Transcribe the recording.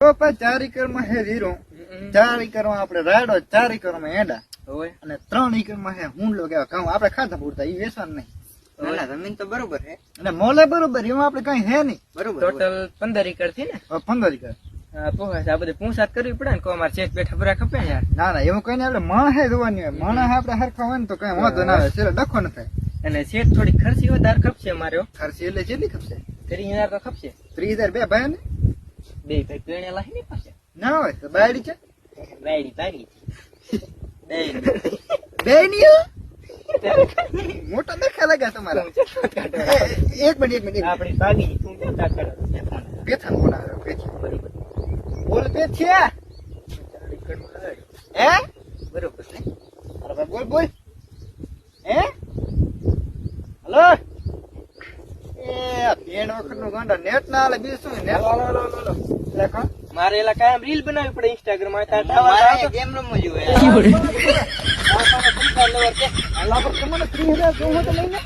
તો પછી 4 એકરમાં હે વીરો, 4 એકરમાં આપણે રાયડો, 4 એકરમાં એડા અને 3 એકરમાં હે હુંડલો કેવા ઘઉં આપણે ખાતા પૂરતા ઈ વેસન નહીં. ના જમીન તો બરોબર છે અને મોલે બરોબર એમાં આપણે કઈ હે નહીં. બરોબર ટોટલ 15 એકર થી ને 15 એકર. પોહા આ બધે પૂંછાત કરવી પડે ને કો અમારે ચેક બેઠા ભરા ખપે યાર. ના ના એવું કઈ નહીં, આપણે માણસે જોવાની હોય. માણસ આપણે હરખા હોય ને તો કઈ વાંધો ના આવે, સેલો ડખો ન થાય. અને શેઠ થોડી ખર્ચી વધારે ખપશે અમારે હો. ખર્ચી એટલે કેટલી ખપશે? 30,000 તો ખપશે. 30,000 બે ભાઈ ને બે ભાઈ પેણેલા હે ને પાસે ના હોય તો બાયડી છે વાયડી પાડી બે ની મોટા દેખા લાગ્યા તમારા. એક મિનિટ આપણી પાડી તું બેઠા કરો પેથા ફોન આવ્યો. બરોબર બોલ પે છે હે બરોબર છે. અરે ભાઈ બોલ બોલ હે હલો એ પેણ વખત નું ગાંડા નેટ ના હાલે બીજું શું નેટ લખો મારે એલા કાયમ રીલ બનાવવી પડે ઇન્સ્ટાગ્રામ માં. મારે ગેમ રમવું જોઈએ અલ્લાહ પર તમને 30,000 જોવો તો લઈને